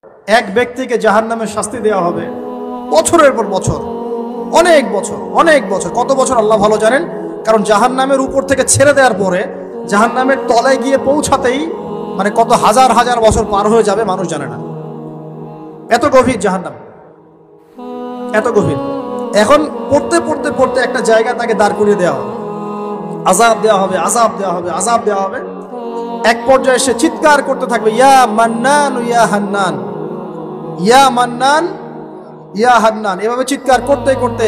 এক ব্যক্তিকে জাহান্নামের শাস্তি দেওয়া হবে বছরের পর বছর, অনেক বছর অনেক বছর। কত বছর আল্লাহ ভালো জানেন, কারণ জাহান্নামের উপর থেকে ছেড়ে দেওয়ার পরে জাহান্নামের তলায় গিয়ে পৌঁছাতেই মানে কত হাজার হাজার বছর পার হয়ে যাবে মানুষ জানে না। এত গভীর জাহান্নাম, এত গভীর। এখন পড়তে পড়তে পড়তে একটা জায়গা তাকে দাঁড় করিয়ে দেওয়া হবে, আযাব দেওয়া হবে, আযাব দেওয়া হবে, আযাব দেওয়া হবে। এক পর্যায়ে সে চিৎকার করতে থাকবে, ইয়া মান্নান ইয়া হান্নান, ইয়া মান্নান ইয়া হান্নান। এভাবে চিৎকার করতে করতে,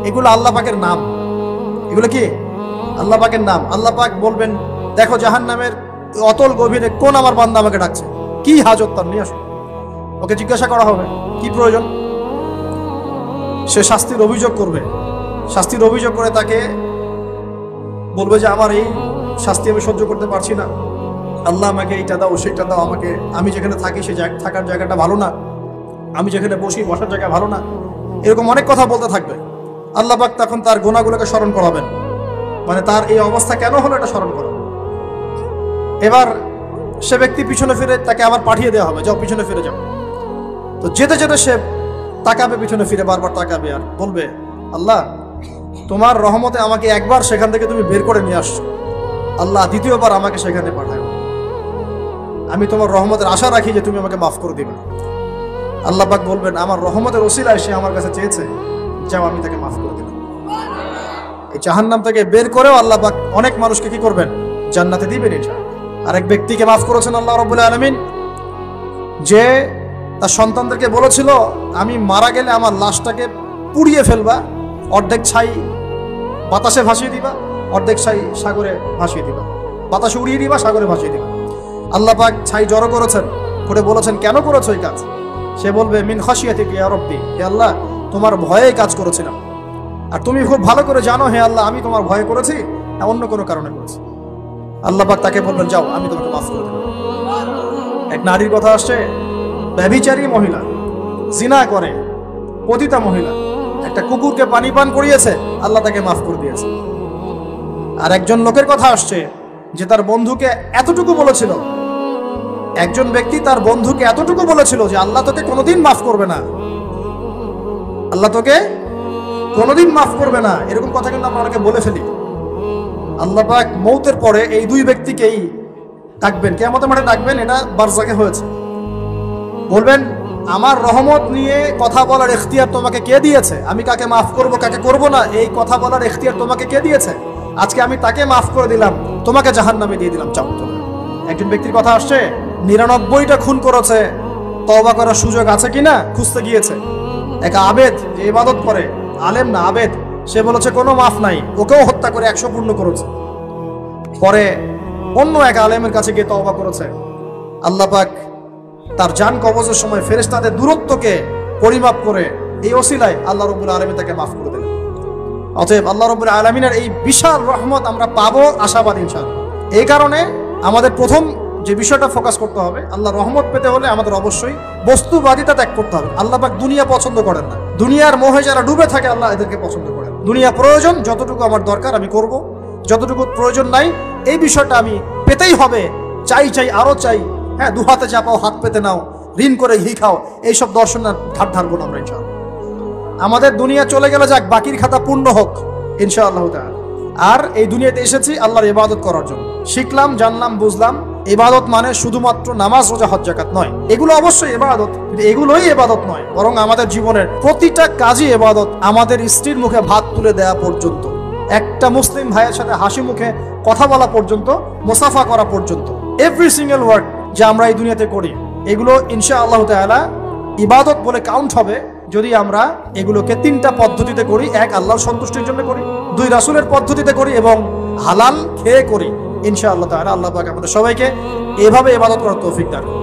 এগুলো আল্লাহ পাকের নাম। এগুলো কি আল্লাহ পাকের নাম। আল্লাহ পাক বলবেন, দেখো জাহান্নামের অতল গভীরে কোন আমার বান্দা আমাকে ডাকছে, কি হাজত তার, নিয়ে আসো। ওকে জিজ্ঞাসা করা হবে কি প্রয়োজন। সে শাস্তির অভিযোগ করবে, শাস্তির অভিযোগ করে তাকে বলবে যে আমার এই শাস্তি আমি সহ্য করতে পারছি না, আল্লাহ আমাকে এইটা দাও সেইটা দাও, আমাকে আমি যেখানে থাকি সে থাকার জায়গাটা ভালো না, আমি যেখানে বসি বসার জায়গা ভালো না, এরকম অনেক কথা বলতে থাকবে। আল্লাহ পাক তখন তার গুনাহগুলোকে স্মরণ করাবেন, মানে তার এই অবস্থা কেন হলো এটা স্মরণ করাবেন। এবার সে ব্যক্তি পিছনে ফিরে, তাকে আবার পাঠিয়ে দেওয়া হবে, যাও পিছনে ফিরে যাও। তো যেতে যেতে সে তাকাবে পিছনে ফিরে, বারবার তাকাবে আর বলবে, আল্লাহ তোমার রহমতে আমাকে একবার সেখান থেকে তুমি বের করে নিয়ে আসছো, আল্লাহ দ্বিতীয়বার আমাকে সেখানে পাঠাও, আমি তোমার রহমতের আশা রাখি যে তুমি আমাকে মাফ করে দিবে। আল্লাহ পাক বলবেন, আমার রহমতের ওসিলায় সে আমার কাছে চেয়েছে, যাও আমি তাকে মাফ করে দিলাম। এই জাহান্নাম থেকে বের করেও আল্লাহ পাক অনেক মানুষকে কি করবেন, জান্নাতে দিবেন। আরেক ব্যক্তিকে মাফ করেছেন আল্লাহ রাব্বুল আলামিন, যে তার সন্তানদেরকে বলেছিল আমি মারা গেলে আমার লাশটাকে পুড়িয়ে ফেলবা, অর্ধেক ছাই বাতাসে ভাসিয়ে দিবা, অর্ধেক ছাই সাগরে ভাসিয়ে দিবা, বাতাসে উড়িয়ে দিবা, সাগরে ভাসিয়ে দিবা। আল্লাহ পাক ছাই জড়ো করেছেন, করে বলেছেন কেন করেছো এই কাজ। সে বলবে মিন খাশিয়াতিকা ইয়া রাব্বি, হে আল্লাহ তোমার ভয়ে কাজ করেছিলাম, আর তুমি খুব ভালো করে জানো হে আল্লাহ আমি তোমার ভয়ে করেছি না অন্য কোনো কারণে করেছি। আল্লাহ পাক তাকে বলবেন, যাও আমি তোমাকে মাফ করে দিলাম। এক নারীর কথা আসছে, ব্যভিচারী মহিলা, জিনা করে, পতিতা মহিলা, একটা কুকুরকে পানি পান করিয়েছে, আল্লাহ তাকে মাফ করে দিয়েছে। আর একজন লোকের কথা আসছে যে তার বন্ধুকে এতটুকু বলেছিল, একজন ব্যক্তি তার বন্ধুকে এতটুকু বলেছিল যে আল্লাহ তোকে কোনোদিন মাফ করবে না, আল্লাহ তোকে কোনোদিন মাফ করবে না। এরকম কথা কিন্তু আমরা অনেকে বলে ফেলি। আল্লাহ পাক মৌতের পরে এই দুই ব্যক্তিকেই ডাকবেন, কিয়ামতের মাঠে ডাকবেন, এটা বারজাকে হয়েছে। বলবেন আমার রহমত নিয়ে কথা বলার এখতিয়ার তোমাকে কে দিয়েছে, আমি কাকে মাফ করব কাকে করব না এই কথা বলার এখতিয়ার তোমাকে কে দিয়েছে, আজকে আমি তাকে মাফ করে দিলাম, তোমাকে জাহান্নামে দিয়ে দিলাম, চাপ। একজন ব্যক্তির কথা আসছে 99টা খুন করেছে, তওবা করার সুযোগ আছে কিনা খুঁজতে গিয়েছে। এক আবেদ যে ইবাদত করে, আলেম না আবেদ, সে বলেছে কোনো মাফ নাই, ওকেও হত্যা করে 100 পূর্ণ করেছে। পরে অন্য এক আলেমের কাছে গিয়ে তওবা করেছে। আল্লাহ পাক তার জান কবজের সময় ফেরেশতাদের দূরত্বকে পরিমাপ করে এই ওসিলায় আল্লাহ রাব্বুল আলামিন তাকে মাফ করে দিলেন। অতএব আল্লাহ রাব্বুল আলামিনের এই বিশাল রহমত আমরা পাবো, আশাবাদ ইনশাআল্লাহ। এই কারণে আমাদের প্রথম যে বিষয়টা ফোকাস করতে হবে, আল্লাহ রহমত পেতে হলে আমাদের অবশ্যই বস্তুবাদিতা ত্যাগ করতে হবে। আল্লাহ পাক দুনিয়া পছন্দ করেন না, দুনিয়ার মোহে যারা ডুবে থাকে আল্লাহ এদেরকে পছন্দ করেন। দুনিয়া প্রয়োজন, যতটুকু আমার দরকার আমি করব, যতটুকু প্রয়োজন নাই এই বিষয়টা আমি পেতেই হবে, চাই চাই আরো চাই, হ্যাঁ দু হাতে চাপাও হাত পেতে নাও, ঋণ করে ঘি খাও, এইসব দর্শন ধার ধারবো না আমরা ইনশাআল্লাহ। আমাদের দুনিয়া চলে গেলে যাক, বাকির খাতা পূর্ণ হোক ইনশাআল্লাহ তাআলা। আর এই দুনিয়াতে এসেছি আল্লাহর ইবাদত করার জন্য। শিখলাম, জানলাম, বুঝলাম ইবাদত মানে শুধুমাত্র নামাজ, রোজা, হজ, যাকাত নয়। এগুলো অবশ্যই ইবাদত, কিন্তু এগুলোই ইবাদত নয়, বরং আমাদের জীবনের প্রতিটা কাজই ইবাদত। আমাদের স্ত্রীর মুখে ভাত তুলে দেওয়া পর্যন্ত, একটা মুসলিম ভাইয়ের সাথে হাসি মুখে কথা বলা পর্যন্ত, মুসাফা করা পর্যন্ত, এভরি সিঙ্গেল ওয়ার্ড যা আমরা এই দুনিয়াতে করি, এগুলো ইনশাআল্লাহ তাআলা ইবাদত বলে কাউন্ট হবে যদি আমরা এগুলোকে 3টা পদ্ধতিতে করি। এক, আল্লাহর সন্তুষ্টির জন্য করি, 2, রাসূলের পদ্ধতিতে করি, এবং হালাল খেয়ে করি ইনশাআল্লাহ তাআলা। আল্লাহ পাক আমাদের সবাইকে এভাবে ইবাদত করার তৌফিক দান করুন।